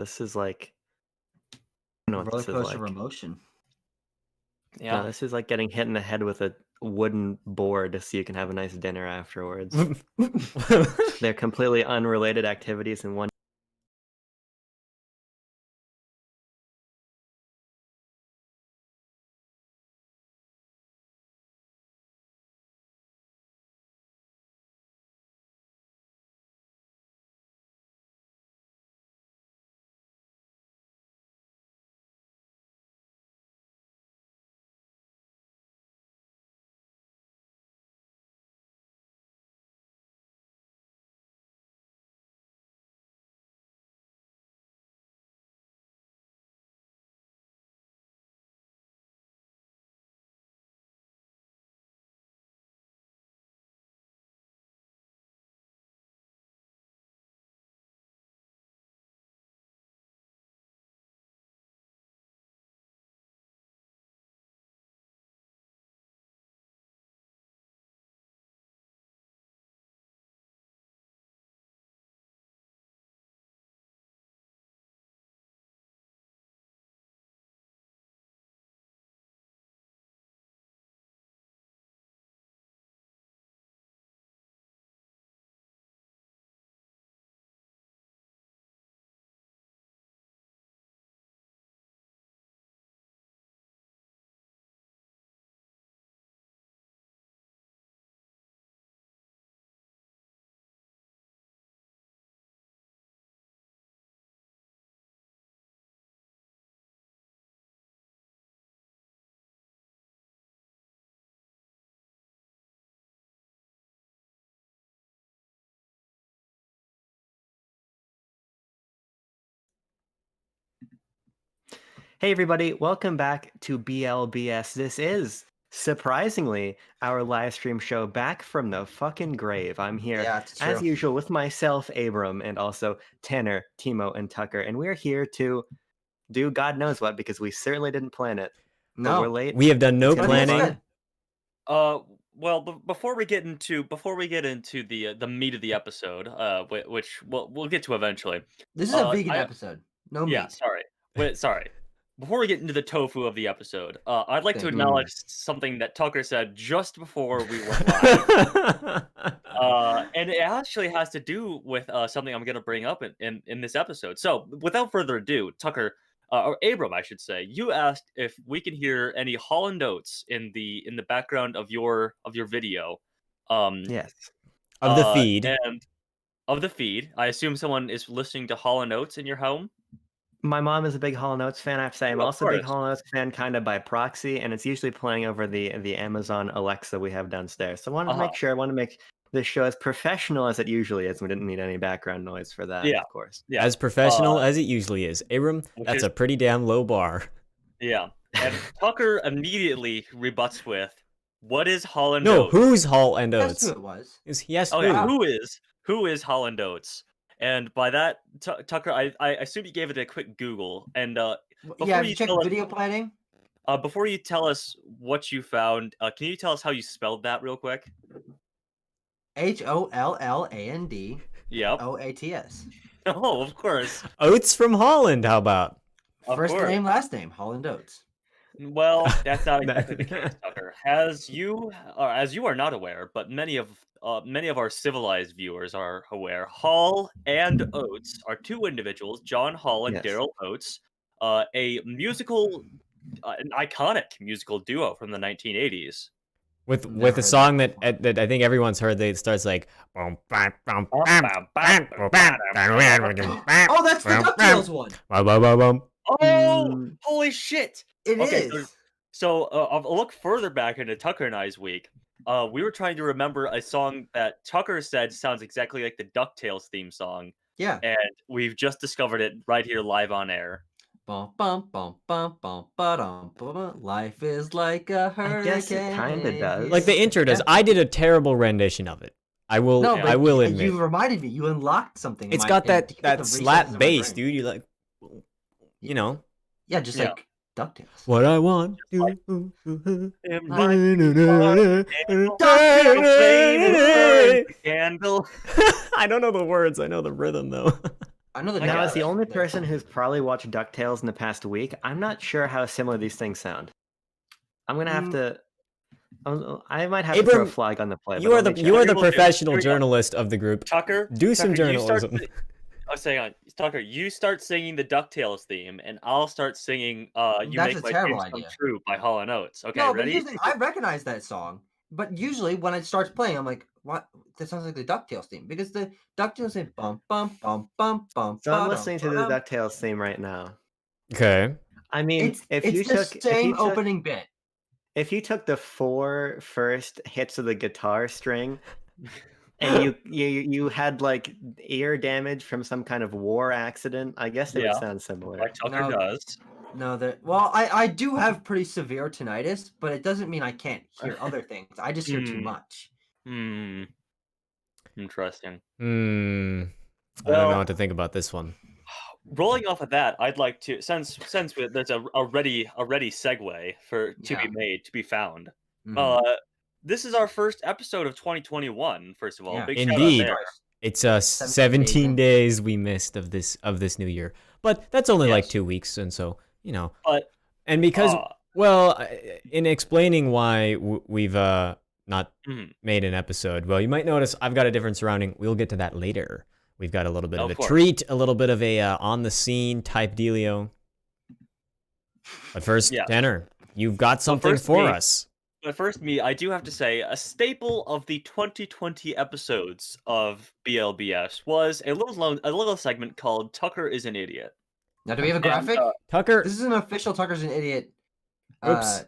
This is like, I don't know what Roller this is coaster of like. emotion. No, Yeah. this is like getting hit in the head with a wooden board so you can have a nice dinner afterwards. They're completely unrelated activities in one. Hey everybody, welcome back to BLBS. This is, surprisingly, our live stream show back from the fucking grave. I'm here, Yeah, it's as true. usual, with myself, Abram, and also Tanner, Timo, and Tucker. And we're here to do God knows what, because we certainly didn't plan it. But we're No. late. We have done no It's gonna be But it's planning. good. Well, before we get into the meat of the episode, which we'll get to eventually. This is a vegan I- episode. No Yeah, meat. sorry. Before we get into the tofu of the episode, I'd like to Thank you. acknowledge something that Tucker said just before we went live. And it actually has to do with something I'm going to bring up in this episode. So, without further ado, Tucker, or Abram, I should say, you asked if we can hear any Holland Oates in the background of your video. Yes. Of the feed. And of the feed. I assume someone is listening to Holland Oates in your home. My mom is a big Hall & Oates fan, I have to say. I'm Of also a big course. Hall & Oates fan, kind of by proxy, and it's usually playing over the Amazon Alexa we have downstairs. So I wanted to make sure, I want to make this show as professional as it usually is. We didn't need any background noise for that, Yeah. of course. Yeah. As professional as it usually is. Abram, that's is- a pretty damn low bar. Yeah. And Tucker immediately rebuts with, "What is Holland No, Oates?" who's Hall and That's Oates? who it was. Yes, Oh who? yeah, who is Holland Oates? And by that, Tucker, I assume you gave it a quick Google. And Yeah, before have you you checked tell us, video planning? before you tell us what you found, can you tell us how you spelled that real quick? HOLLAND Yep. OATS. Oh, of course. Oates from Holland, how about? Of First course. name, last name, Holland Oates. Well, that's not exactly the case, Tucker. As you are not aware, but many of our civilized viewers are aware, Hall and Oates are two individuals, John Hall and Yes. Daryl Oates, a musical, an iconic musical duo from the 1980s. With Never a heard song that that I think everyone's heard that starts like Oh, that's the DuckTales one. Oh, holy shit! It Okay, is. So I'll look further back into Tucker and I's week. We were trying to remember a song that Tucker said sounds exactly like the DuckTales theme song, Yeah. and we've just discovered it right here live on air. Bum, bum, bum, bum, bum, ba-dum, ba-bum. Life is like a hurricane. I guess it kinda does. like the intro does. I did a terrible rendition of it. I will No, Yeah. but I will admit. you reminded me. You unlocked something. It's in got my- that to get the recesses slap of my bass, brain. dude. You like you know. Yeah, just Yeah. like DuckTales. What I want. like- I Candle. don't know the words. I know the rhythm though. I know the Now, as got the it. only person who's probably watched DuckTales in the past week, I'm not sure how similar these things sound. I'm gonna have to. I might have to throw a Abram, flag on the play. You but are let the me you are check. the Here we go. professional Here we go. journalist of the group. Tucker, Do some Tucker, journalism. I was saying, Tucker, you start singing the DuckTales theme, and I'll start singing "You That's Make a My terrible Dreams Come idea. True" by Hall & Oates. Okay, No, but ready? here's the thing, I recognize that song, but usually when it starts playing, I'm like, what? That sounds like the DuckTales theme because the DuckTales say bum bum bum bum bum. So I'm ba-dum, listening to the ba-dum. DuckTales theme right now. Okay. I mean, It's the same opening bit. if you took the 4 first hits of the guitar string, and you had like ear damage from some kind of war accident, I guess it would Yeah. sound similar. Like Tucker No. does. No, well, I do have pretty severe tinnitus, but it doesn't mean I can't hear other things. I just hear too Hmm. much. Interesting. I don't Well- know what to think about this one. Rolling off of that, I'd like to since there's a ready segue to Yeah. be made to be found. Mhm. This is our first episode of 2021. First of all, Yeah. big Indeed. shout out It's 17 17 days days we missed of this new year, but that's only like Yes. 2 weeks, and so But and because uh, well, in explaining why we've not mhm. made an episode, well, you might notice I've got a different surrounding. We'll get to that later. We've got a little bit of Of a course. treat, a little bit of a on the scene type dealio. But first, Yeah. Tanner, you've got something first for me. us. But first, I do have to say, a staple of the 2020 episodes of BLBS was a little segment called "Tucker is an Idiot." Now, do we have a And, graphic? Tucker, This is an official Tucker's an Idiot Oops.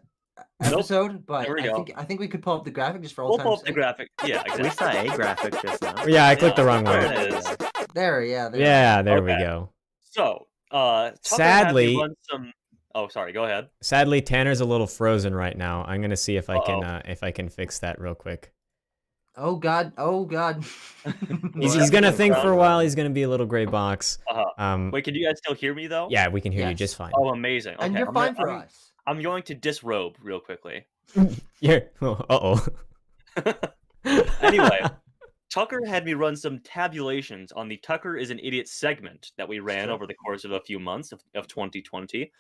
episode, but There we I go. think we could pull up the graphic just for old We'll pull time's up the sake. graphic. Yeah, We exactly. saw a graphic just now. yeah, I clicked the wrong There way. it is. There, yeah. There. Yeah, there we Okay. go. So, Tucker Sadly- had me run some. Oh, sorry. Go ahead. Sadly, Tanner's a little frozen right now. I'm gonna see if I Uh-oh. can fix that real quick. Oh God. Oh God. He's Well, gonna that's think no for a problem. while. He's gonna be a little gray box. Wait, can you guys still hear me though? Yeah, we can hear you Yes. just fine. Oh, amazing. Okay, And you're I'm fine gonna- for I'm- us. I'm going to disrobe real quickly. Yeah. Uh-oh. Anyway, Tucker had me run some tabulations on the Tucker is an Idiot segment that we ran over the course of a few months of 2020.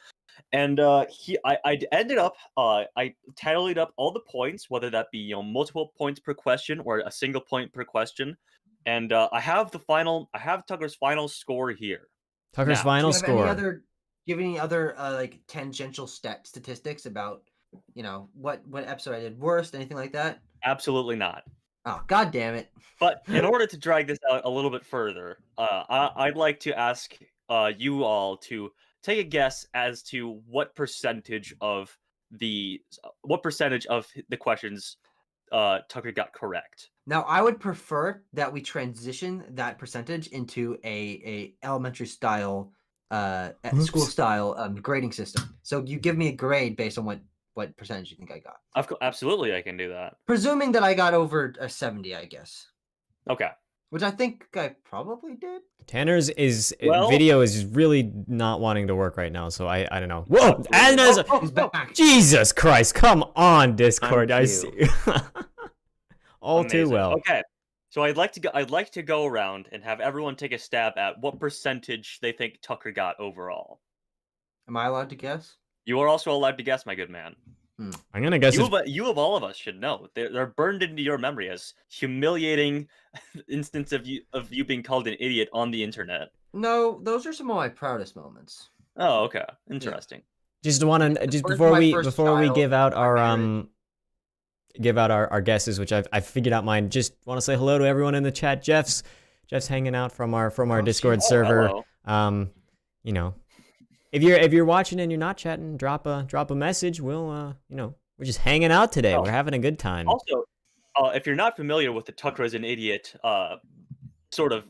And I ended up, I tallied up all the points, whether that be multiple points per question or a single point per question. And I have Tucker's final score here. Tucker's Now, final Do you score. have any other like tangential statistics about what episode I did worst, anything like that? Absolutely not. Oh God damn it! But in order to drag this out a little bit further, I'd like to ask you all to take a guess as to what percentage of the questions Tucker got correct. Now I would prefer that we transition that percentage into a elementary style, school style grading system. So you give me a grade based on what percentage you think I got. Absolutely, I can do that. Presuming that I got over a 70, I guess. Okay. Which I think I probably did. Tanner's Well- video is really not wanting to work right now, so I don't know. Whoa! And there's He's back. Jesus Christ! Come on, Discord. I cue. see. All too Amazing. well. Okay. So I'd like to go around and have everyone take a stab at what percentage they think Tucker got overall. Am I allowed to guess? You are also allowed to guess, my good man. I'm gonna guess. You of all of us should know. They're burned into your memory as humiliating instance of you being called an idiot on the internet. No, those are some of my proudest moments. Oh, okay. Interesting. Just want to just First- before my we first before we child, give out my our marriage. our guesses, which I've figured out mine. Just want to say hello to everyone in the chat. Jeff's hanging out from our Discord Oh, server. hello. If you're watching and you're not chatting, drop a message. We'll we're just hanging out today. Oh. We're having a good time. Also, if you're not familiar with the Tucker is an Idiot sort of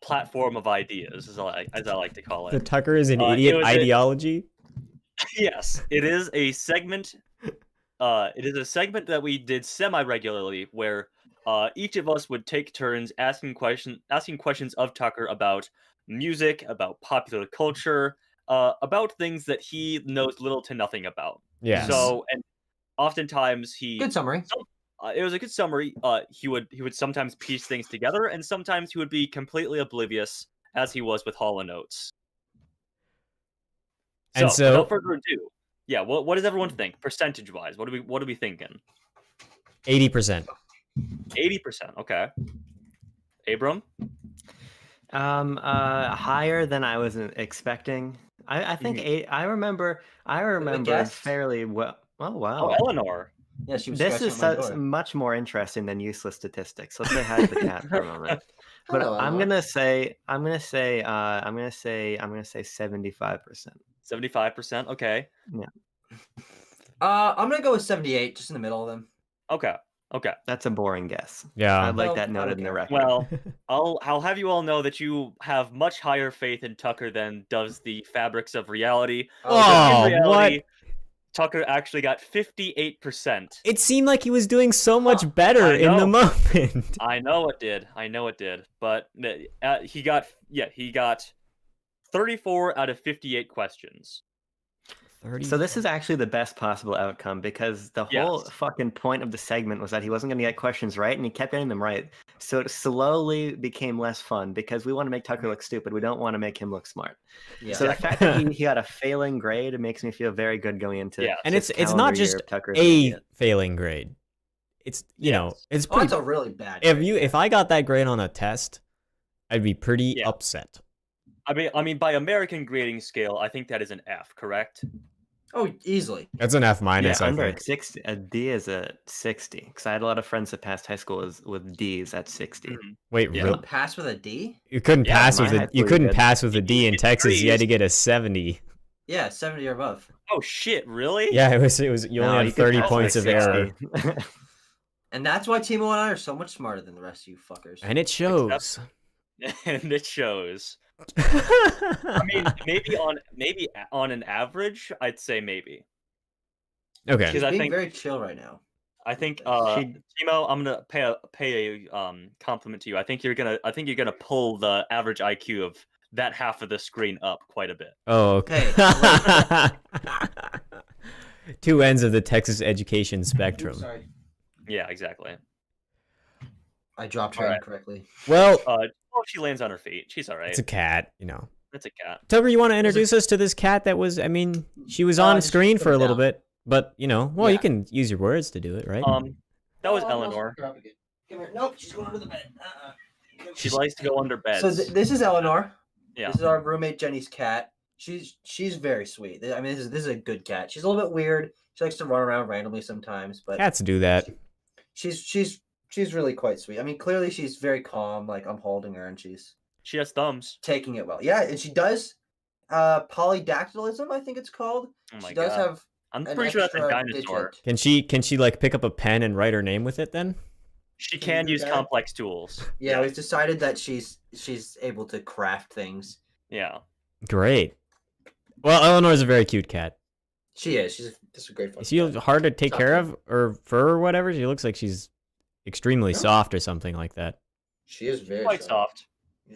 platform of ideas, as I like to call The it. Tucker is an it idiot was ideology. Yes, it is a segment. It is a segment that we did semi-regularly, where each of us would take turns asking questions of Tucker about music, about popular culture, about things that he knows little to nothing about. Yeah. So, and oftentimes Good summary. it was a good summary. He would sometimes piece things together, and sometimes he would be completely oblivious as he was with Hollow Notes. And So, so- without further ado, yeah, what does everyone think percentage-wise? What are we thinking? 80%. 80%. Okay. Abram? Higher than I was expecting. I think I remember guess? fairly well. Oh Oh, wow. Eleanor. Yeah, she was This scratching is at my door. much more interesting than useless statistics. Let's say hi to the cat for a moment. But Hello, I'm Eleanor. gonna say 75%. 75%. Okay. I'm gonna go with 78, just in the middle of them. Okay. That's a boring guess. Yeah. I'd like Well, that I noted don't in the care. record. Well, I'll have you all know that you have much higher faith in Tucker than does the fabrics of reality. Oh, In reality, what? Tucker actually got 58%. It seemed like he was doing so much better I in the know. moment. I know it did. But he got 34 out of 58 questions. 30. So this is actually the best possible outcome because the whole Yes. fucking point of the segment was that he wasn't going to get questions right, and he kept getting them right. So it slowly became less fun because we want to make Tucker look stupid. We don't want to make him look smart. Yeah. So the fact that he got a failing grade, it makes me feel very good going into Yeah. And this it's not calendar year just of Tucker's an a idiot. failing grade. It's you know, Yes. it's Oh, pretty. that's a really bad. If I got that grade on a test, I'd be pretty Yeah. upset. I mean, by American grading scale, I think that is an F, correct? Oh, easily. That's an F minus, I under think. a 60, a D is a 60. Because I had a lot of friends that passed high school with D's at 60. Wait, Yeah. really? Pass with a D? You couldn't Yeah, pass my with a high you school couldn't did. pass with a D in It's Texas. You had to degrees. get a 70. Yeah, 70 or above. Oh shit, really? Yeah, it was you No, only you had could 30 pass points with of a error. 60. And that's why Timo and I are so much smarter than the rest of you fuckers. And it shows. And it shows. I mean, maybe on an average, I'd say maybe. Okay. She's because I being think- very chill right now. I think She- Timo, I'm gonna pay a compliment to you. I think you're gonna pull the average IQ of that half of the screen up quite a bit. Oh, okay. Two ends of the Texas education spectrum. Oops, sorry. Yeah, exactly. I dropped her Alright. incorrectly. Well, Well, she lands on her feet. She's all right. it's a cat, you know. It's a cat. Tucker, you want to introduce us to this cat that was, I mean, she was on just screen put for it a little down. bit, but, you know, well, you Yeah. can use your words to do it, right? That was Oh, Eleanor. Come here. Nope, she's going under the bed. She likes to go under beds. So this is Eleanor. Yeah. This is our roommate Jenny's cat. She's very sweet. I mean, this is a good cat. She's a little bit weird. She likes to run around randomly sometimes, but Cats do that. she's really quite sweet. I mean, clearly she's very calm. Like I'm holding her and she's She has thumbs. taking it well. Yeah, and she does polydactylism, I think it's called. Oh my She does god. have I'm an pretty sure that's a extra dinosaur. digit. Can she like pick up a pen and write her name with it then? She Can you can do use that? complex tools. Yeah, we've decided that she's able to craft things. Yeah. Great. Well, Eleanor's a very cute cat. She is. She's just a great fun Is she cat. hard to take It's care okay. of or fur or whatever? She looks like she's extremely No. soft or something like that. She is very Quite soft.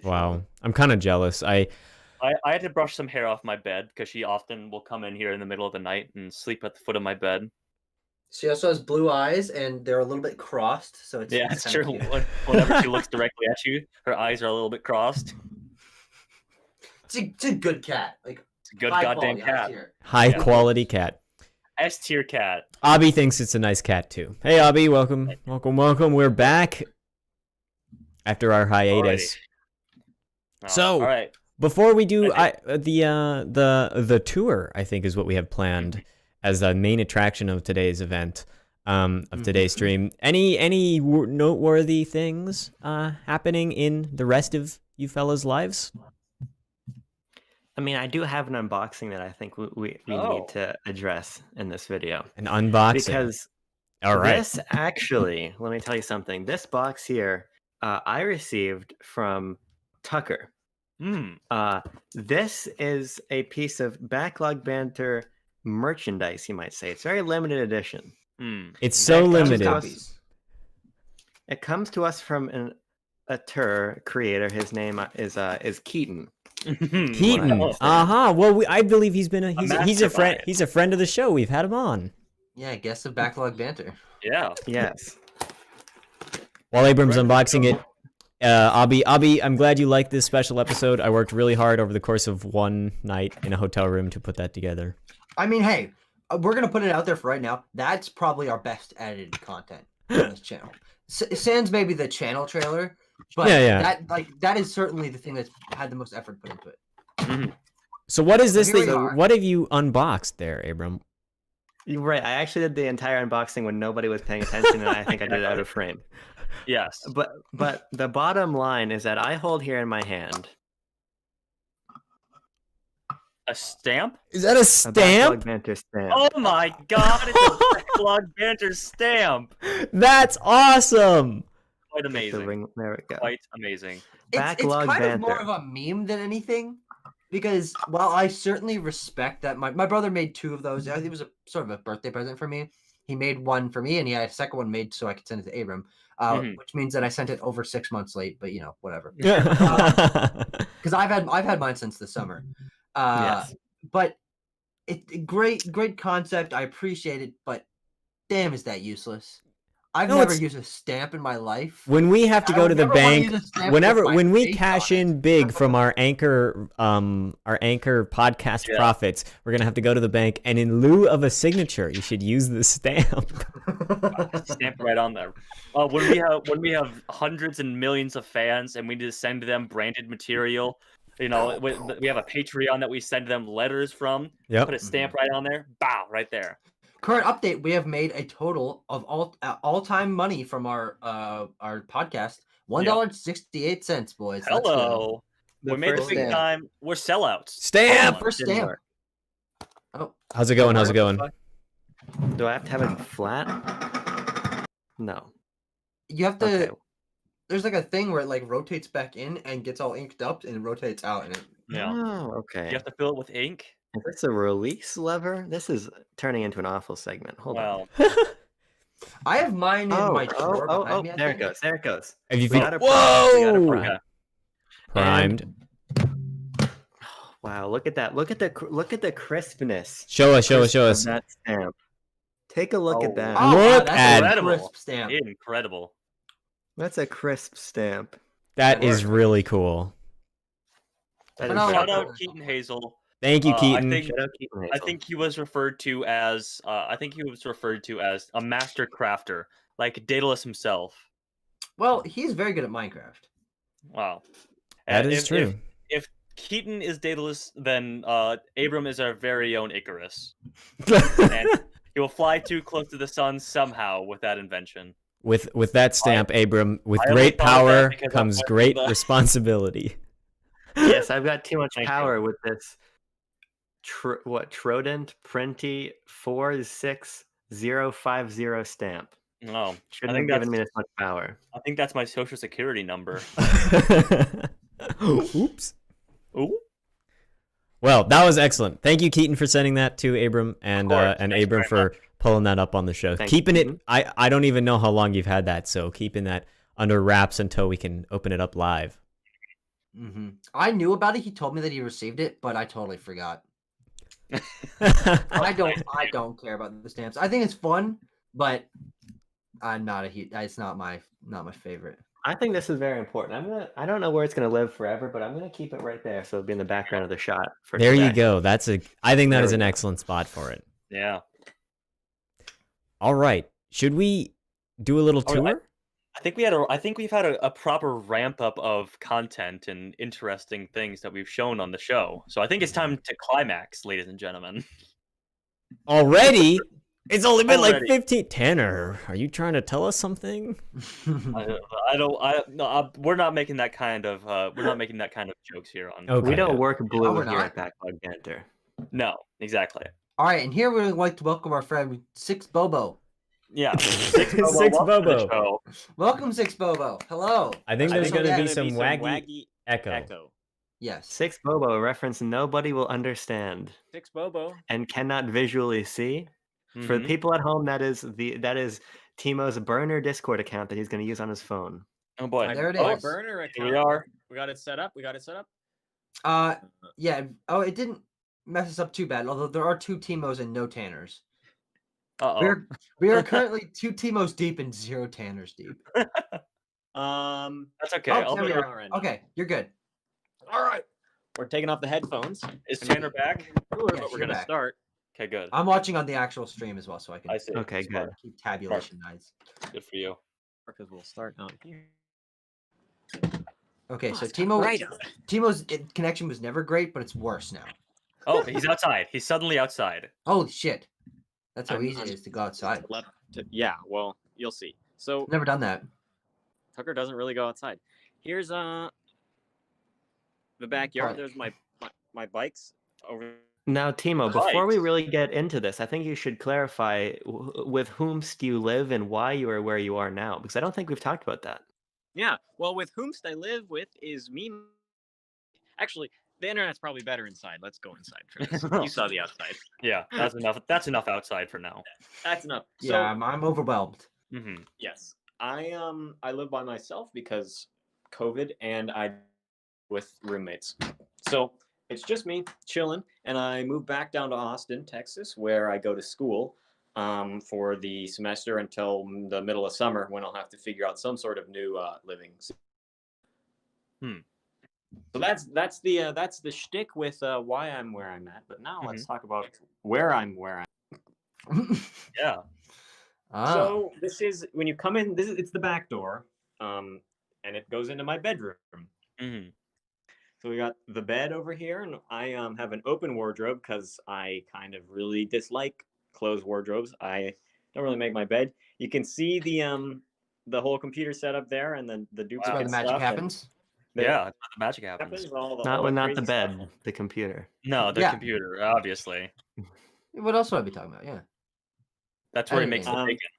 Wow. I'm kind of jealous. I had to brush some hair off my bed because she often will come in here in the middle of the night and sleep at the foot of my bed. She also has blue eyes, and they're a little bit crossed, so it's Yeah, it's it's kinda true. cute. Whenever she looks directly at you, her eyes are a little bit crossed. It's a good cat. Like It's a good high goddamn quality, high cat. tier. high Yeah. quality cat. S tier cat. Abby thinks it's a nice cat too. Hey Abby, welcome. We're back after our hiatus. Oh, So- all right. Before we do Okay. the tour, I think is what we have planned as the main attraction of today's event, of today's stream. Any noteworthy things happening in the rest of you fellas' lives? I mean, I do have an unboxing that I think we Oh. need to address in this video. An unboxing. Because All right. this actually, let me tell you something. This box here, I received from Tucker. Hmm. This is a piece of Backlog Banter merchandise, you might say. It's very limited edition. Hmm. It's so That comes limited. to us- It comes to us from a tour creator. His name is Keaton. Keaton. Wow. Well, I believe he's been he's a mastermind. friend. He's a friend of the show. We've had him on. Yeah, guess the backlog banter. Yeah. Yes. While Abram's unboxing it, I'm glad you liked this special episode. I worked really hard over the course of one night in a hotel room to put that together. I mean, hey, we're gonna put it out there for right now. That's probably our best edited content on this channel. Sans maybe the channel trailer, but that is certainly the thing that's had the most effort put into it. Mm-hmm. So what is this? Here we are. What have you unboxed there, Abram? You're right. I actually did the entire unboxing when nobody was paying attention, and I think I did it out of frame. Yes. But the bottom line is that I hold here in my hand A stamp? Is that a a stamp? backlog banter stamp. Oh my god, it's a backlog banter stamp. That's awesome. Quite The amazing. ring- there we go. Quite amazing. It's Backlog kind of more banter. of a meme than anything, because while I certainly respect that my brother made 2 of those. It was a sort of a birthday present for me. He made one for me, and he had a second one made so I could send it to Abram, which means that I sent it over 6 months late. But whatever. Because I've had mine since the summer. Yes. But great concept. I appreciate it, but damn, is that useless? I've No, never it's- used a stamp in my life. When we have to I go would to the never wanna bank, use a stamp with my when we face cash on it. in big from our anchor podcast Yeah. profits, we're gonna have to go to the bank, and in lieu of a signature, you should use the stamp. Stamp right on there. When we have hundreds and millions of fans and we need to send them branded material, we have a Patreon that we send them letters from. Yep. Put a stamp right on there. Bow, right there. Current update: we have made a total of all-time money from our podcast, $1.68, boys. Let's go. Hello. The We made the first big stamp. time. We're sellouts. Stamp. First Didn't stamp. work. Oh, How's it going? How's it going? Do I have to have it flat? No. you have to. Okay. There's like a thing where it like rotates back in and gets all inked up and rotates out, and Yeah. Oh, okay. You have to fill it with ink. Is this a release lever? This is turning into an awful segment. Hold on. Well, I have mine in my drawer behind me. I there it think. goes. There it goes. Have you We got a prime. We got a Whoa! prime. yeah. Primed. Wow, look at that. Look at the crispness Show us. of us. that stamp. Take a look Oh, at that. Oh, Look wow, at- that's a Incredible. crisp stamp. Incredible. That's a crisp stamp. That Good is work. really cool. That I is know. very Shout cool. out Keaton Hazel. Thank you, I Keaton. think- Shout out Keaton I Hazel. think he was referred to as a master crafter, like Daedalus himself. Well, he's very good at Minecraft. Wow. That And is true. If Keaton is Daedalus, then Abram is our very own Icarus. And he will fly too close to the sun somehow with that invention. With that stamp, Abram, with I only great thought of that power because I'm comes part of great the- responsibility. Yes, I've got too much Thank you. power with this. Trodent Printy 46050 stamp. No, Shouldn't think have given that's- me this much power. I think that's my social security number. Oops. Ooh. Well, that was excellent. Thank you, Keaton, for sending that to Abram, and course. Thanks Abram very for pulling that up on the show. Thank Keeping you. it. I don't even know how long you've had that, so keeping that under wraps until we can open it up live. I knew about it. He told me that he received it, but I totally forgot. I don't care about the stamps. I think it's fun, but I'm not a huge. It's not my favorite. I think this is very important. I don't know where it's gonna live forever, but I'm gonna keep it right there so it'll be in the background of the shot. For There you today. go. I think that There is we an go. excellent spot for it. Yeah. All right. Should we do a little Oh, tour? I think we've had a proper ramp up of content and interesting things that we've shown on the show. So I think it's time to climax, ladies and gentlemen. Already? It's only been like Already. 15. Tanner, are you trying to tell us something? We're not making that kind of jokes here on. Okay. We don't work blue we're here not. at Backlog Banter. No, exactly. All right, and here we'd like to welcome our friend Six Bobo. Yeah. Six Bobo. Six welcome to the Bobo. show. Welcome, Six Bobo. Hello. I think I there's think going to there's be gonna some waggy echo. Yes. Six Bobo, a reference nobody will understand Six Bobo. and cannot visually see. For the Mhm. people at home, that is Timo's burner Discord account that he's going to use on his phone. Oh boy. There it My is. burner Here account. we are. We got it set up. Yeah. Oh, it didn't mess us up too bad. Although there are 2 Timos and no Tanners. Uh oh. We are currently 2 Timos deep and 0 Tanners deep. That's okay. Oh, there we I'll- are. Okay, you're good. All right. We're taking off the headphones. Is Tanner back? But Yes, we're you're gonna back. start. Okay, good. I'm watching on the actual stream as well, so I can I see. Okay, Smart. good. keep tabulation nice. Good for you. Because we'll start out here. Okay, so it's Timo, right. Timo's connection was never great, but it's worse now. Oh, he's outside. He's suddenly outside. Holy shit! That's how I'm- easy it is to go outside. Yeah, well, you'll see. So Never done that. Tucker doesn't really go outside. Here's the backyard. Right. There's my bikes over. Now, Timo, before we Right. really get into this, I think you should clarify with whomst you live and why you are where you are now, because I don't think we've talked about that. Yeah, well, with whomst I live with is me. Actually, the internet's probably better inside. Let's go inside for this. You saw the outside. Yeah, that's enough. That's enough outside for now. That's enough. So, Yeah, I'm overwhelmed. Hmm. yes, I live by myself because COVID, and I with roommates. So it's just me chilling, and I moved back down to Austin, Texas, where I go to school for the semester until the middle of summer, when I'll have to figure out some sort of new living. So that's the shtick with why I'm where I'm at. But now let's talk about where I'm. Yeah. Ah, So this is when you come in. It's the back door, and it goes into my bedroom. Hmm. So we got the bed over here, and I have an open wardrobe because I kind of really dislike closed wardrobes. I don't really make my bed. You can see the whole computer setup there, and then the duplicate that's where the magic stuff, and happens. the- Yeah, that's where the magic happens. all Not the not the crazy stuff. bed, the computer. No, the Yeah. computer, obviously. What else would I be talking about? Yeah, That's where he makes the Anything. bacon.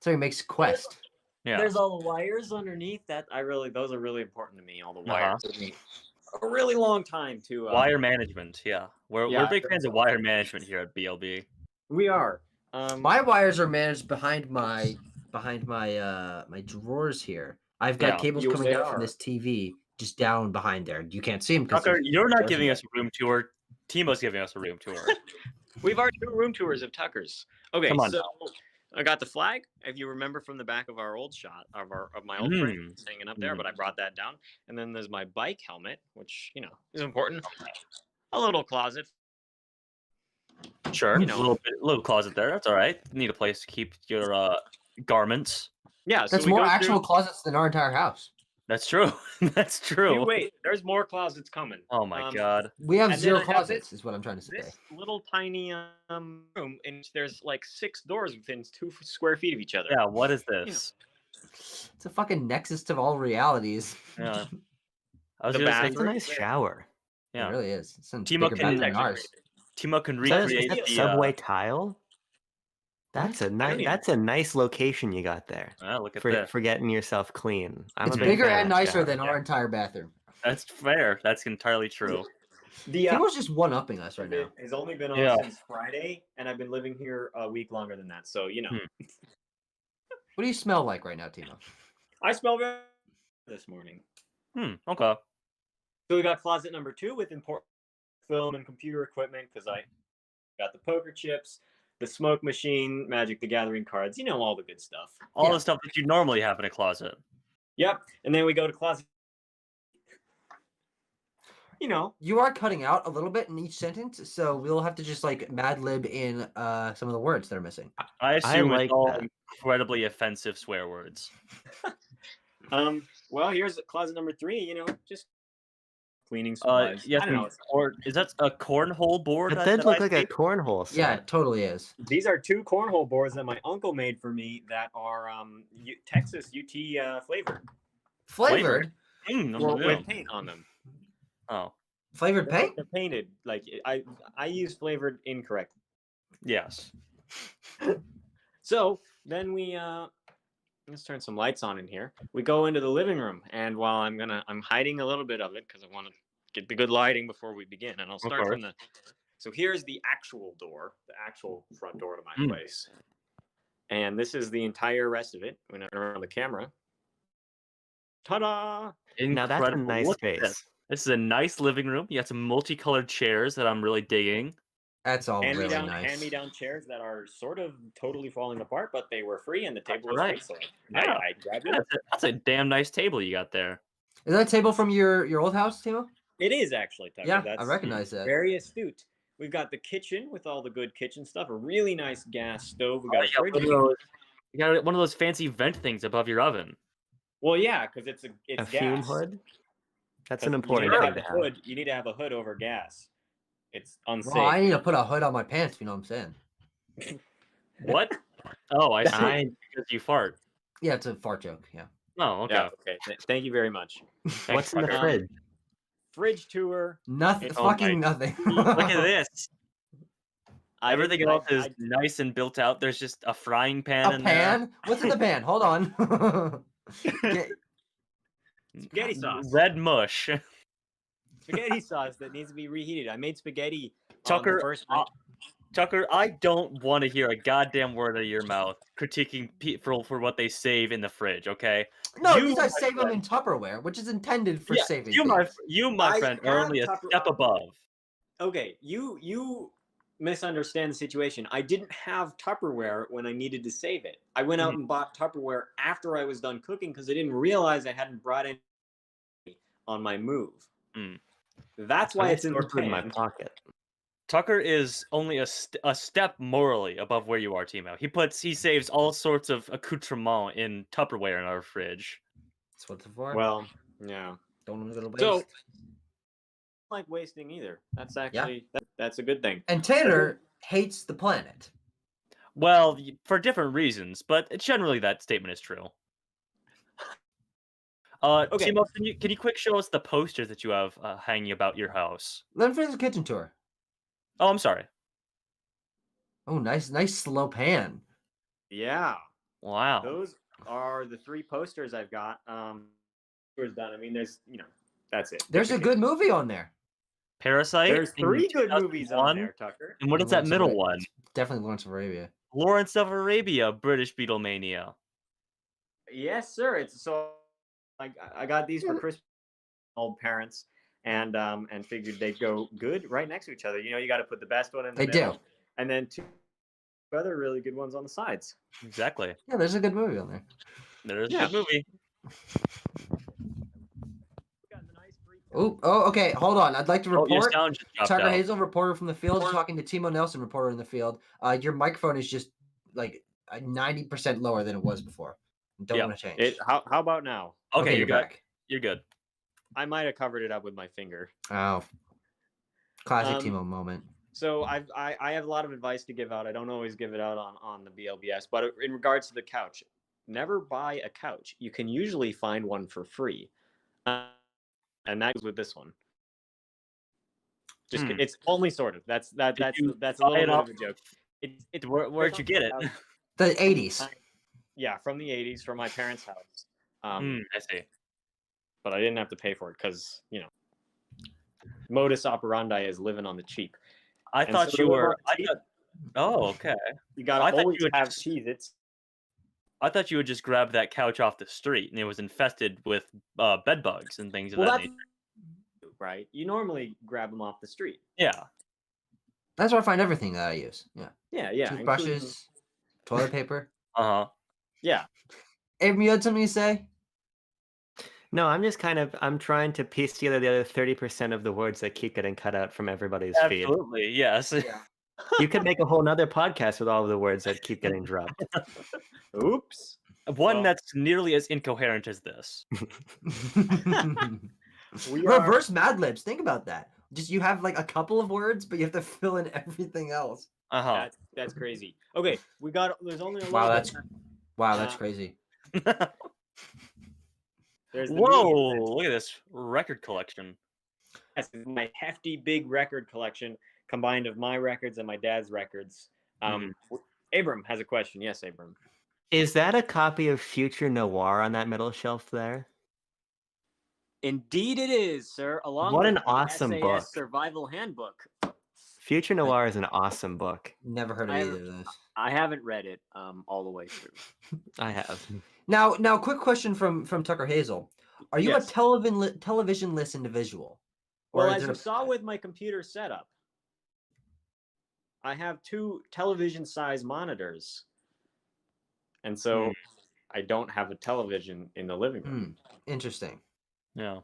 so he makes Quest. Yeah. There's all the wires underneath that those are really important to me. All the wires. Uh-huh. Took me a really long time to Wire management, yeah. We're yeah, big fans of wire management here at BLB. We are. My wires are managed behind my my drawers here. I've got Yeah. cables coming down from this TV just down behind there. You can't see them because Tucker, you're not giving us a room tour. Timo's giving us a room tour. We've already done room tours of Tucker's. Okay, Come on so I got the flag. If you remember from the back of our old shot of my old frame, it's hanging up there, but I brought that down. And then there's my bike helmet, which is important. A little closet. Sure. You know. Little closet there. That's all right. Need a place to keep your garments. Yeah, so that's we more go actual through- closets than our entire house. That's true. That's true. You wait, there's more closets coming. Oh my god. We have And then zero I have closets, is what I'm trying to say. This little tiny room, in which there's like 6 doors within 2 square feet of each other. Yeah, what is this? It's a fucking nexus to all realities. Yeah. I was The gonna It's a bathroom. nice shower. Yeah. It really is. It's a Timo bigger can- bathroom than ours. Timo can Is that, recreate is that the subway tile? That's a nice. even- That's a nice location you got there look at for that. for getting yourself clean. I'm It's a big bigger fan and of that nicer shower. than our entire bathroom. That's fair. That's entirely true. The Timo's just one-upping us right now. has only been on Yeah. since Friday, and I've been living here a week longer than that. So What do you smell like right now, Timo? I smell very this morning. Okay. So we got closet number 2 with important film and computer equipment because I got the poker chips, the smoke machine, Magic the Gathering cards, all the good stuff. All Yeah. the stuff that you normally have in a closet. Yep. And then we go to closet. You are cutting out a little bit in each sentence, so we'll have to just like Mad Lib in some of the words that are missing. I assume like it's all that. incredibly offensive swear words. Well, here's closet number 3, just cleaning supplies. Yes, I don't know. or is that a cornhole board? That that did look I like a see? cornhole set. Yeah, it totally is. These are 2 cornhole boards that my uncle made for me that are Texas UT flavored. Flavored? Well, with paint on them. Oh, Flavored paint? They're painted. Like I use flavored incorrect. yes. So then we let's turn some lights on in here. We go into the living room, and while I'm hiding a little bit of it because I want to get the good lighting before we begin, and I'll start from the. So here's the actual door, the actual front door to my place, and this is the entire rest of it. When I turn around the camera, ta-da! Now that's a nice Look at space. This is a nice living room. You got some multicolored chairs that I'm really digging. That's all really hand-me-down nice. hand-me-down chairs that are sort of totally falling apart, but they were free and the table was right. free, so Yeah. I grabbed it. That's a damn nice table you got there. Is that a table from your old house, Timo? It is actually, Tucker. Yeah, That's I recognize that. very astute. We've got the kitchen with all the good kitchen stuff, a really nice gas stove. We got a fridge. You got one of those fancy vent things above your oven. Well, yeah, because it's A gas. fume hood. That's an 'Cause important you need to thing have to a have. hood. You need to have a hood over gas. It's unsafe. Well, I need to put a hood on my pants. If you know what I'm saying? What? Oh, I see. I- Because you fart. Yeah, it's a fart joke. Yeah. Oh, okay. Yeah. Okay. Thank you very much. What's in the Tucker. fridge? Fridge tour. Nothing. It's Fucking nothing. Look at this. I Everything didn't- else is I- nice and built out. There's just a frying pan A in pan? What's in the pan? Hold on. Okay. Spaghetti sauce. Red mush. Spaghetti sauce that needs to be reheated. I made spaghetti. Tucker, the first night. Tucker, I don't want to hear a goddamn word out of your mouth critiquing people for what they save in the fridge. Okay? No, You, these my guys save them friend- in Tupperware, which is intended for Yeah, saving. you, things. my I friend, are have only a Tupper- step above. Okay, you misunderstand the situation. I didn't have Tupperware when I needed to save it. I went out and bought Tupperware after I was done cooking because I didn't realize I hadn't brought any on my move. Mm. That's why I it's in the store food in my pan. pocket. Tucker is only a step morally above where you are, Timo. He saves all sorts of accoutrement in Tupperware in our fridge. That's what it's for. Well, yeah. Don't want a little waste. So, like wasting either. That's actually that's a good thing. And Tanner hates the planet. Well, for different reasons, but generally that statement is true. Okay. Timo, can you quick show us the posters that you have hanging about your house? Let me finish the kitchen tour. Oh, I'm sorry. Oh, nice slow pan. Yeah. Wow. Those are the 3 posters I've got. Tours done. I mean, there's that's it. There's a good movie on there. Parasite. There's in 3 good movies on 2001. there, Tucker. And what is that Lawrence of middle Arabia. one? Definitely Lawrence of Arabia. Lawrence of Arabia, British Beatlemania. Yes, sir. It's so I got these for Christmas. Old parents, and figured they'd go good right next to each other. You got to put the best one in the They middle, do. and then 2 other really good ones on the sides. Exactly. Yeah, there's a good movie on there. There's Yeah. a good movie. Oh, okay. Hold on. I'd like to Oh, your report. sound just dropped Tucker out. Hazel, reporter from the field, talking to Timo Nelson, reporter in the field. Your microphone is just like 90% lower than it was before. Don't Yep. want to change. How about now? Okay, you're you're good. back. You're good. I might have covered it up with my finger. Oh, classic Um, Timo moment. So I have a lot of advice to give out. I don't always give it out on the BLBS, but in regards to the couch, never buy a couch. You can usually find one for free, and that goes with this one. Just it's only sort of that's you a buy little it bit off- of a joke. It's Where'd you get it? The 80s. Yeah, from the 80s, from my parents' house. I see. But I didn't have to pay for it because modus operandi is living on the cheap. I And thought so you to live were. on the cheap, Oh, okay. you I gotta thought always you would have just- Cheez-Its. I thought you would just grab that couch off the street and it was infested with bed bugs and things of Well, that that's nature. right. You normally grab them off the street. Yeah. That's where I find everything that I use. Yeah. Yeah. Toothbrushes, toilet paper. Uh huh. Yeah. Abram, you had something to say? No, I'm trying to piece together the other 30% of the words that keep getting cut out from everybody's feed. Absolutely. Yes. You could make a whole nother podcast with all of the words that keep getting dropped. Oops. One Well- that's nearly as incoherent as this. Reverse Mad Libs. Think about that. Just you have like a couple of words, but you have to fill in everything else. Uh huh. That's crazy. Okay, there's only a Wow, little that's crazy. There's the Whoa! media. Look at this record collection. That's my hefty big record collection combined of my records and my dad's records. Abram has a question. Yes, Abram. Is that a copy of Future Noir on that middle shelf there? Indeed, it is, sir. Along What with an the awesome SAS book. Survival Handbook. Future Noir is an awesome book. Never heard of I either haven't- of those. I haven't read it all the way through. I have. Now, quick question from Tucker Hazel: are you Yes. a television list individual, Well, is as it you a- saw with my computer setup, I have 2 television-sized monitors, and so I don't have a television in the living room. Interesting. Yeah.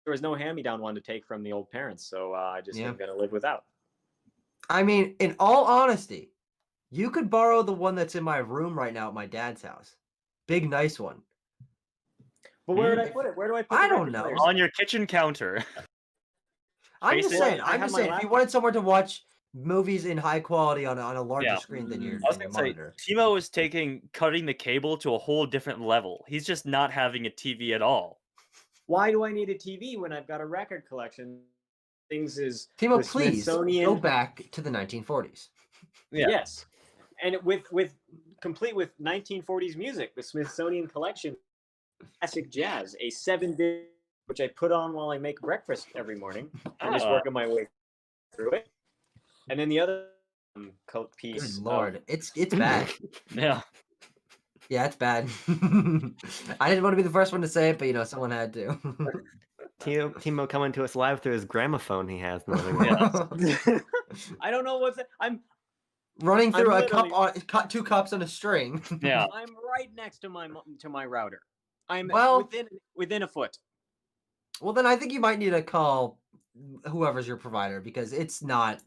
There was no hand-me-down one to take from the old parents, so I just Yeah. am gonna live without. I mean, in all honesty, you could borrow the one that's in my room right now at my dad's house. Big, nice one. But where would I put it? Where do I put I the don't record know. players? On your kitchen counter. I'm Face just it. saying. I I'm have just my saying. If you laptop. wanted somewhere to watch movies in high quality on a larger Yeah. screen than your, I was than your gonna say, monitor. Timo is cutting the cable to a whole different level. He's just not having a TV at all. Why do I need a TV when I've got a record collection? Things is Timo, the please Smithsonian. go back to the 1940s. Yeah. Yes, and with complete with 1940s music, the Smithsonian collection, classic jazz, a 7-disc which I put on while I make breakfast every morning. I'm just working my way through it, and then the other piece. Good lord, it's bad. Yeah. Yeah, it's bad. I didn't want to be the first one to say it, but someone had to. Timo coming to us live through his gramophone he has in the living room. I don't know what's that. I'm running through I'm a cup literally- on 2 cups on a string. Yeah. I'm right next to my router. I'm Well- within a foot. Well, then I think you might need to call whoever's your provider because it's not.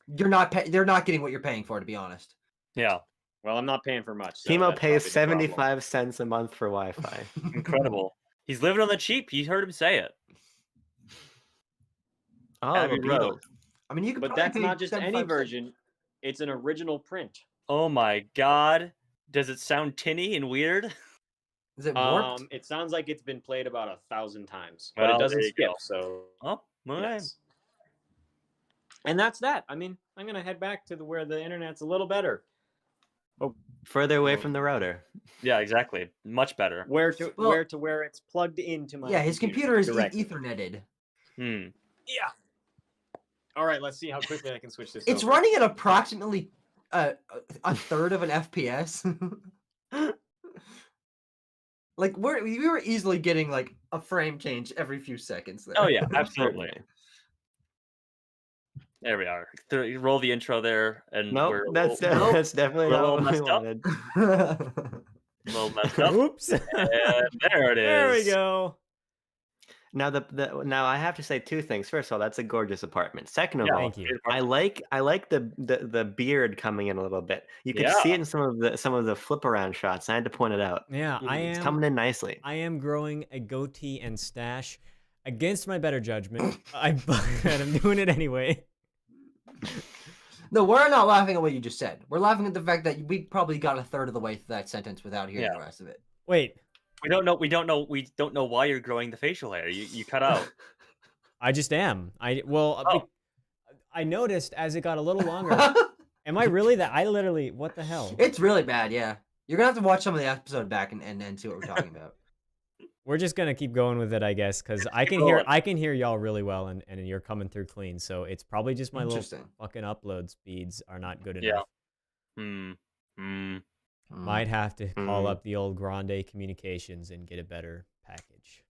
They're not getting what you're paying for, to be honest. Yeah. Well, I'm not paying for much. So Timo that's pays probably the problem. 75 cents a month for Wi-Fi. Incredible. He's living on the cheap. You heard him say it. Oh, Abbey the Road. Beatles. I mean, you could. But probably that's pay not just any 75 cents. version. It's an original print. Oh my god. Does it sound tinny and weird? Is it warped? It sounds like it's been played about 1,000 times, but Well, it doesn't there you skip. go. So Oh, all right. yes. And that's that. I mean, I'm gonna head back to where the internet's a little better. Further away from the router. Yeah, exactly. Much better. Where Well- it's plugged into my. Yeah, his computer is directly. Etherneted. Hmm. Yeah. All right, let's see how quickly I can switch this. It's over. running at approximately a third of an FPS. Like we were easily getting like a frame change every few seconds there. Oh yeah, absolutely. Okay. There we are. Roll the intro there, and Nope, we're a that's little, that's definitely we're a not little what we messed up. wanted. little messed up. Oops. And there it is. There we go. Now now I have to say 2 things. First of all, that's a gorgeous apartment. Second of Yeah, all, Thank you. great I apartment. like the beard coming in a little bit. You can see it in some of the flip around shots. I had to point it out. Yeah, It's coming in nicely. I am growing a goatee and stash against my better judgment. I'm doing it anyway. No, we're not laughing at what you just said. We're laughing at the fact that we probably got a third of the way through that sentence without hearing the rest of it. Wait, We don't know why you're growing the facial hair. You cut out. I just am. I noticed as it got a little longer. Am I really that? I literally. What the hell? It's really bad, yeah. You're gonna have to watch some of the episode back and see what we're talking about. We're just gonna keep going with it, I guess, because I keep can hear y'all really well, and you're coming through clean. So it's probably just my little Interesting. fucking upload speeds are not good Yeah. enough. Might have to call up the old Grande Communications and get a better package.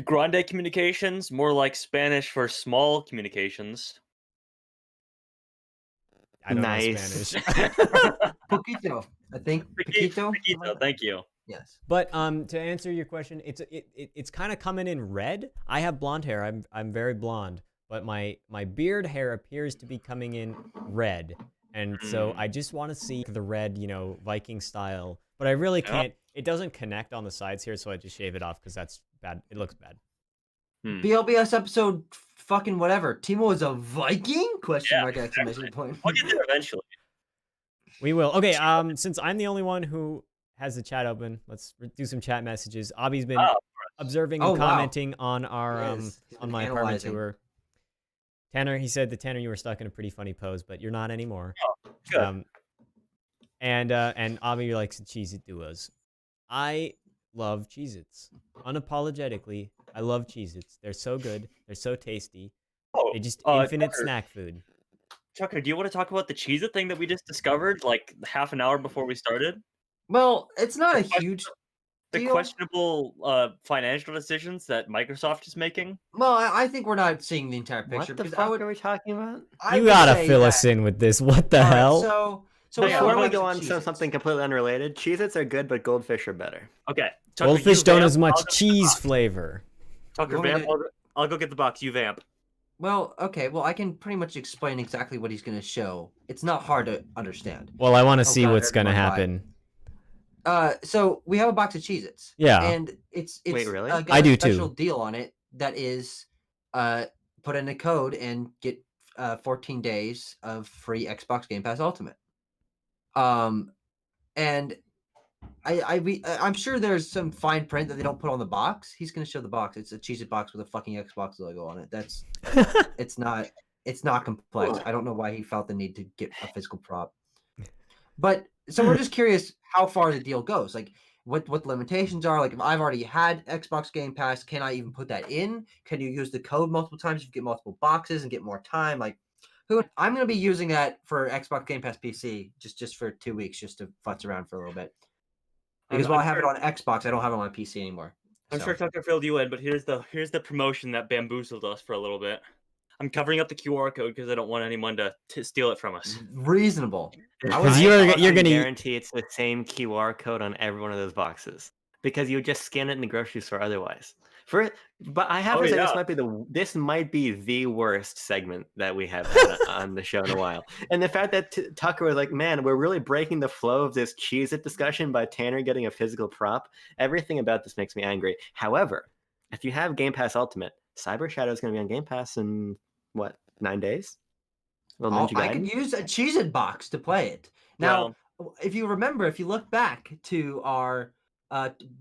Grande communications, more like Spanish for small communications. I don't Nice. know Spanish. Poquito, I think. Poquito? Paquito, thank you. Yes. But to answer your question, it's kind of coming in red. I have blonde hair. I'm very blonde, but my beard hair appears to be coming in red. And so I just want to see the red, Viking style. But I really can't. It doesn't connect on the sides here, so I just shave it off because that's bad. It looks bad. BLBS episode fucking whatever. Timo is a Viking? Question mark, exclamation point. We'll get there eventually. We will. Okay. Since I'm the only one who has the chat open, let's do some chat messages. Abby's been observing and commenting on our on my apartment tour. Tanner, he said that Tanner, you were stuck in a pretty funny pose, but you're not anymore. Oh, good. And Abby likes Cheez-It duos. I love Cheez-Its. Unapologetically, I love Cheez-Its. They're so good. They're so tasty. They're just infinite snack food. Chucker, do you want to talk about the Cheez-It thing that we just discovered like half an hour before we started? Well, it's not a huge the deal. questionable financial decisions that Microsoft is making. Well, I think we're not seeing the entire picture. What the because fuck are we talking about? I You would gotta say fill that- us in with this. What the All right, hell? so we Yeah, have a Before we box go of on to Cheez-Its. something completely unrelated, Cheez-Its are good, but goldfish are better. Okay, Tucker, Goldfish you don't vamp, as much I'll go- cheese flavor. Tucker, You want me vamp. to- I'll go get the box. You vamp. Well, okay. Well, I can pretty much explain exactly what he's going to show. It's not hard to understand. Well, I want to Oh, see God, what's I gonna already went happen. So we have a box of Cheez-Its. Yeah. And it's Wait, really? Got I a do special too. deal on it that is put in a code and get 14 days of free Xbox Game Pass Ultimate. And I'm sure there's some fine print that they don't put on the box. He's gonna show the box. It's a Cheez-It box with a fucking Xbox logo on it. It's not complex. I don't know why he felt the need to get a physical prop. But so we're just curious how far the deal goes. Like what limitations are. Like if I've already had Xbox Game Pass, can I even put that in? Can you use the code multiple times? You get multiple boxes and get more time. Like I'm gonna be using that for Xbox Game Pass PC just for 2 weeks, just to futz around for a little bit. Because while I have it on Xbox, I don't have it on my PC anymore. I'm sure Tucker filled you in, but here's the promotion that bamboozled us for a little bit. I'm covering up the QR code because I don't want anyone to steal it from us. Reasonable. Because I you're also gonna guarantee it's the same QR code on every one of those boxes because you would just scan it in the grocery store otherwise. But I have to say this might be the worst segment that we have had on the show in a while. And the fact that Tucker was like, "Man, we're really breaking the flow of this Cheez-It discussion by Tanner getting a physical prop." Everything about this makes me angry. However, if you have Game Pass Ultimate, Cyber Shadow is going to be on Game Pass in what 9 days? I could use a Cheez-It box to play it. Now, if you remember, if you look back to our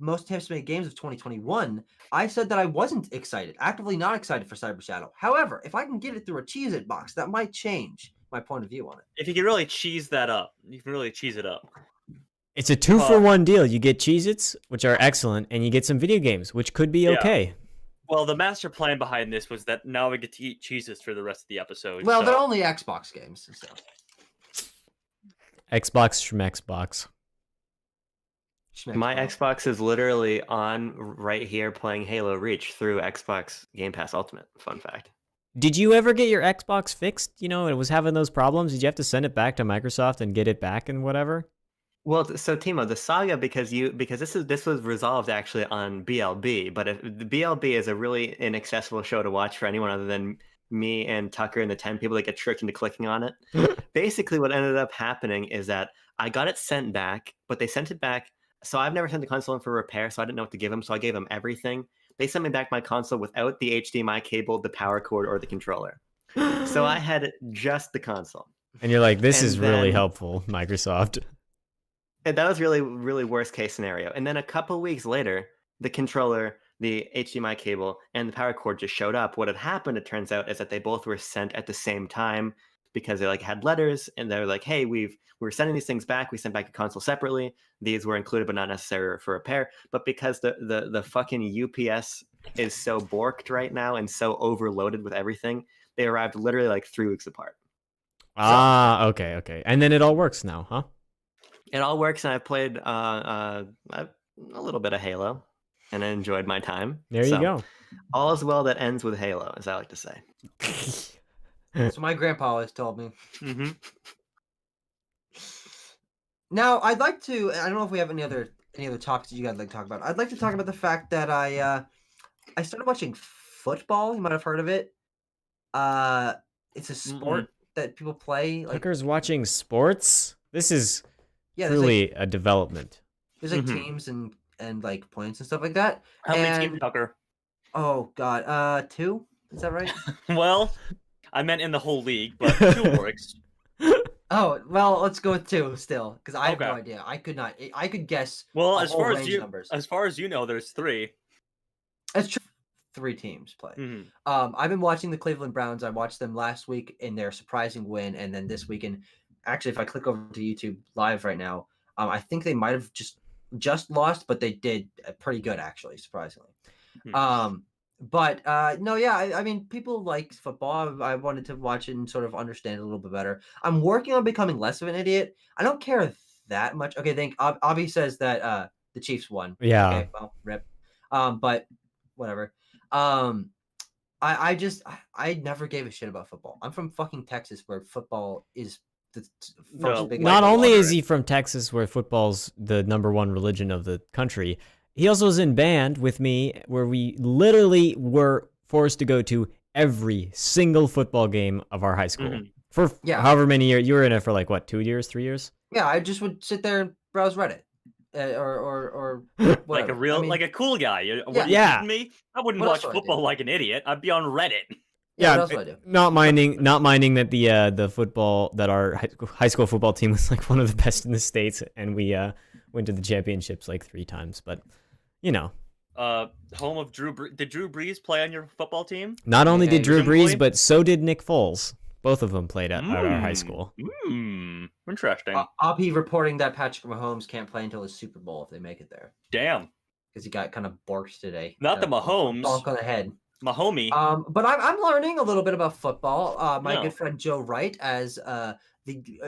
most anticipated games of 2021, I said that I wasn't excited, actively not excited for Cyber Shadow. However, if I can get it through a Cheez-It box, that might change my point of view on it. If you can really cheese that up, you can really cheese it up. It's a 2-for-1 deal. You get Cheez-Its, which are excellent, and you get some video games, which could be okay. Well, the master plan behind this was that now we get to eat cheeses for the rest of the episode. Well, they're only Xbox games. So. Xbox Schmexbox. My Xbox is literally on right here playing Halo Reach through Xbox Game Pass Ultimate. Fun fact. Did you ever get your Xbox fixed? You know, it was having those problems. Did you have to send it back to Microsoft and get it back and whatever? Well, so Timo, the saga because this was resolved actually on BLB, but the BLB is a really inaccessible show to watch for anyone other than me and Tucker and the 10 people that get tricked into clicking on it. Basically, what ended up happening is that I got it sent back, but they sent it back. So I've never sent the console in for repair, so I didn't know what to give them. So I gave them everything. They sent me back my console without the HDMI cable, the power cord, or the controller. So I had just the console. And you're like, this is really helpful, Microsoft. And that was really, really worst case scenario. And then a couple weeks later, the controller, the HDMI cable, and the power cord just showed up. What had happened, it turns out, is that they both were sent at the same time because they had letters, and they're like, "Hey, we're sending these things back. We sent back a console separately. These were included but not necessary for repair." But because the fucking UPS is so borked right now and so overloaded with everything, they arrived literally 3 weeks apart. Okay. And then it all works now, huh? It all works, and I've played a little bit of Halo, and I enjoyed my time. There you go. All is well that ends with Halo, as I like to say. So my grandpa always told me. Mm-hmm. Now, I'd like to. I don't know if we have any other topics that you guys like to talk about. I'd like to talk about the fact that I started watching football. You might have heard of it. It's a sport that people play. Tucker's watching sports. This is Yeah, truly a development. there's teams and points and stuff like that. How many teams, Tucker? Oh God, 2? Is that right? Well, I meant in the whole league, but 2 works. Oh well, let's go with 2 still, because I have no Okay. idea. I could not. I could guess. Well, a as whole far range numbers. as far as you know, there's 3. That's true. 3 teams play. Mhm. I've been watching the Cleveland Browns. I watched them last week in their surprising win, and then this weekend. Actually, if I click over to YouTube Live right now, I think they might have just lost, but they did pretty good actually, surprisingly. But no, yeah, I mean, people like football. I wanted to watch it and sort of understand it a little bit better. I'm working on becoming less of an idiot. I don't care that much. Okay, Abby says that The Chiefs won. Yeah. Okay, well, rip. But whatever. I never gave a shit about football. I'm from fucking Texas, where football is the first biggest. Not like only water is he from Texas, where football's the #1 religion of the country, he also was in band with me, where we literally were forced to go to every single football game of our high school for however many years. You were in it for like what, 2 years, 3 years? Yeah, I just would sit there and browse Reddit, or like whatever. a real, I mean, like a cool guy. What, Yeah. you kidding me? I wouldn't What watch else would I football do? like an idiot. I'd be on Reddit. yeah. What else would I do? Not minding that the football, that our high school football team was like one of the best in the states, and we went to the championships like 3 times. But you know, Home of did Drew Brees play on your football team? not only did Drew presumably? Brees, but so did Nick Foles. Both of them played at our high school. Interesting. Oppie reporting that Patrick Mahomes can't play until the Super Bowl if they make it there, Damn. because he got kind of borked today. Not the Mahomes. Bonk on the head. My homie. But I'm learning a little bit about football. My No. good friend Joe Wright, as the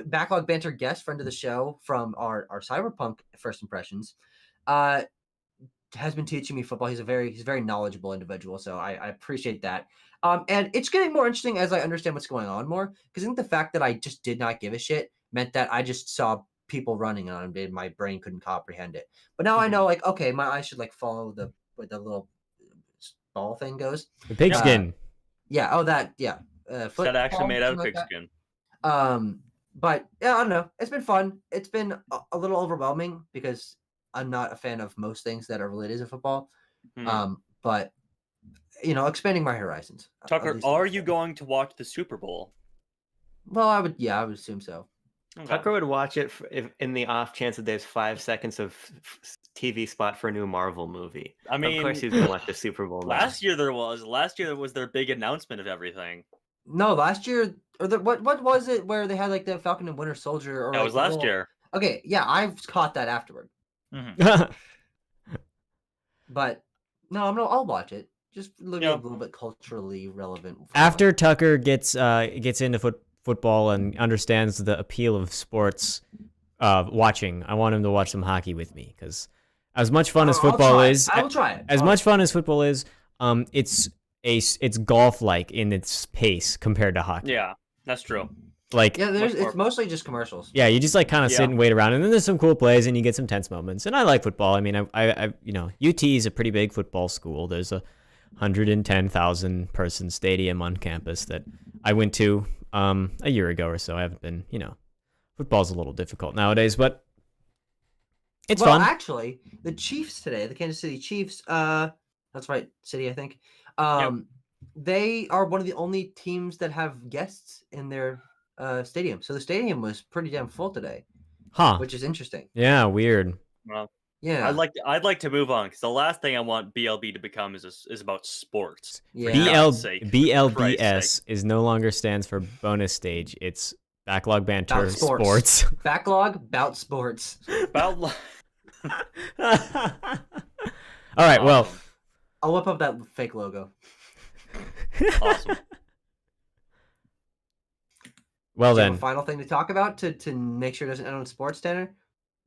backlog banter guest friend of the show from our Cyberpunk first impressions, has been teaching me football. He's a very knowledgeable individual, so I appreciate that. And it's getting more interesting as I understand what's going on more, because I think the fact that I just did not give a shit meant that I just saw people running on it and my brain couldn't comprehend it. But now I know, like, okay, my eyes should like follow where the little ball thing goes. The pigskin. Yeah. Oh, that. Yeah. That actually made out of like pigskin. But yeah, I don't know. It's been fun. It's been a little overwhelming because I'm not a fan of most things that are related to football. But expanding my horizons. Tucker, are you going to watch the Super Bowl? Well, I would assume so. Okay. Tucker would watch it if in the off chance that there's 5 seconds of TV spot for a new Marvel movie. I mean, of course he's gonna watch the Super Bowl. Last year there was their big announcement of everything. No, last year what was it where they had like the Falcon and Winter Soldier? Or That was last year. Okay, yeah, I've caught that afterward. But no, I'll watch it. Just look at a little bit culturally relevant. After Tucker gets into football and understands the appeal of sports watching, I want him to watch some hockey with me, because as much fun as football is, I will try it. As much fun as football is, it's golf-like in its pace compared to hockey. Yeah, that's true. Like, yeah, it's mostly just commercials. Yeah, you just like kind of sit and wait around, and then there's some cool plays, and you get some tense moments. And I like football. I mean, I UT is a pretty big football school. There's a 110,000 person stadium on campus that I went to a year ago or so. I haven't been, football's a little difficult nowadays, but it's fun. Actually, the Chiefs today, the Kansas City Chiefs, that's right, City, I think. They are one of the only teams that have guests in their stadium. So the stadium was pretty damn full today. Huh. Which is interesting. Yeah, weird. Well, yeah. I'd like to move on, because the last thing I want BLB to become is about sports. Yeah. BLBS is no longer stands for bonus stage. It's backlog banter sports. Backlog bout sports. All right, well, I'll whip up that fake logo. Awesome. Well, do you then, have a final thing to talk about to make sure it doesn't end on Sports Tanner,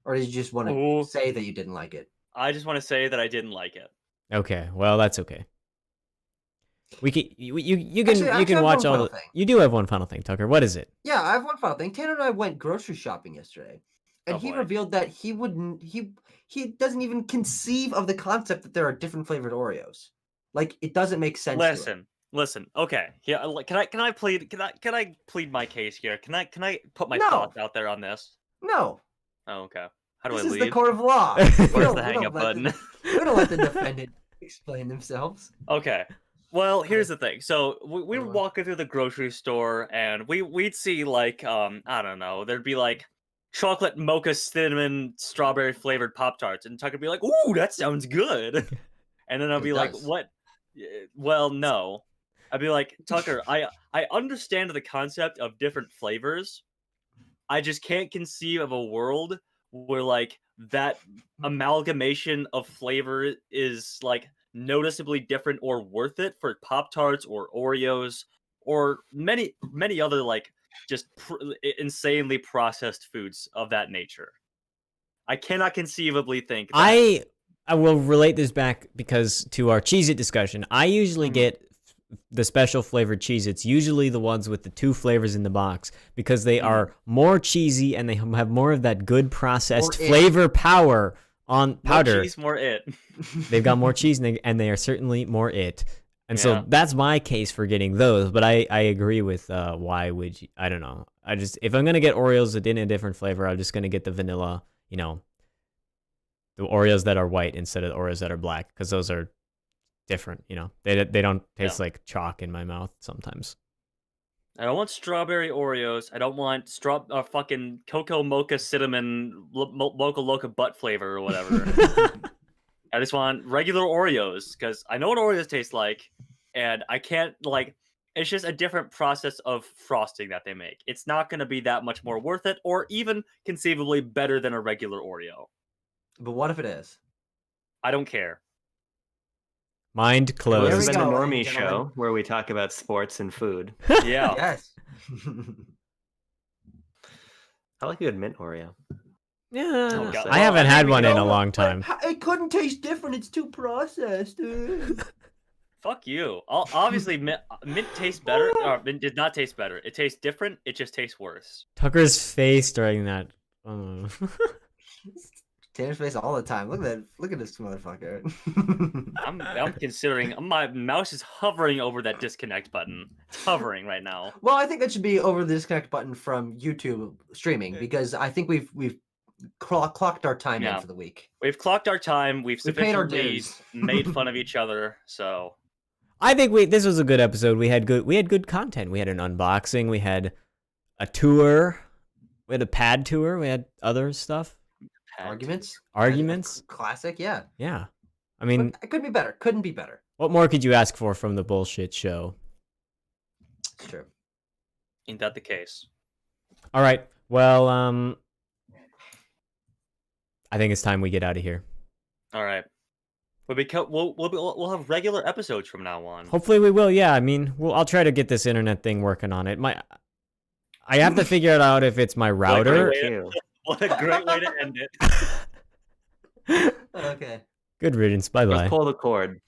or did you just want to say that you didn't like it? I just want to say that I didn't like it. Okay, well, that's okay. You Actually, can watch all the. You do have one final thing, Tucker. What is it? Yeah, I have one final thing. Tanner and I went grocery shopping yesterday, and he revealed that he doesn't even conceive of the concept that there are different flavored Oreos. Like, it doesn't make sense. Listen. Okay. Yeah. Can I plead my case here? Can I put my thoughts out there on this? No. Oh, okay. How do I leave? leave? This is the court of law. Where's the hang up button? We don't let the defendant explain themselves. Okay. Well, here's the thing. So we were walking through the grocery store, and we'd see like I don't know, there'd be like chocolate mocha cinnamon strawberry flavored Pop-Tarts, and Tucker'd be like, "Ooh, that sounds good," and then I'd be like, "What? Well, no." I'd be like, "Tucker, I understand the concept of different flavors. I just can't conceive of a world where like that amalgamation of flavor is like noticeably different or worth it for Pop-Tarts or Oreos or many other like just insanely processed foods of that nature. I cannot conceivably think. That. I will relate this back because to our Cheez-It discussion. I usually get the special flavored Cheez-Its, usually the ones with the 2 flavors in the box, because they are more cheesy and they have more of that good processed flavor power on powder. More cheese, more it. They've got more cheese and they are certainly more it. And so that's my case for getting those. But I agree with why would you? I don't know. If I'm gonna get Oreos in a different flavor, I'm just gonna get the vanilla. The Oreos that are white instead of the Oreos that are black, because those are different. They don't taste like chalk in my mouth sometimes. I don't want strawberry Oreos. I don't want fucking cocoa mocha cinnamon mocha loca butt flavor or whatever. I just want regular Oreos because I know what Oreos taste like, and I can't it's just a different process of frosting that they make. It's not going to be that much more worth it, or even conceivably better than a regular Oreo. But what if it is? I don't care. Mind closed. This has been the go, Normie gentlemen. Show where we talk about sports and food. Yeah. Yes. I like a good mint Oreo. Yeah, Oh, God. I haven't Well, had one in a long time. It couldn't taste different. It's too processed. Fuck you. Obviously, mint tastes better. Or mint did not taste better. It tastes different. It just tastes worse. Tucker's face during that. Tanner's face all the time. Look at this motherfucker. I'm considering. My mouse is hovering over that disconnect button. It's hovering right now. Well, I think that should be over the disconnect button from YouTube streaming, because I think we've clocked our time in for the week. We've clocked our time. We've paid our sufficiently dues. made fun of each other. So I think this was a good episode. We had good content. We had an unboxing. We had a tour. We had a pad tour. We had other stuff. Arguments. Classic. Yeah. Yeah. I mean, but it could be better. Couldn't be better. What more could you ask for from the bullshit show? It's true. Ain't that the case? All right. Well, I think it's time we get out of here. All right. We'll have regular episodes from now on. Hopefully we will. Yeah. I mean, I'll try to get this internet thing working on it. I have to figure it out if it's my router. What a great way to end it. Okay. Good riddance. Bye bye. Let's pull the cord.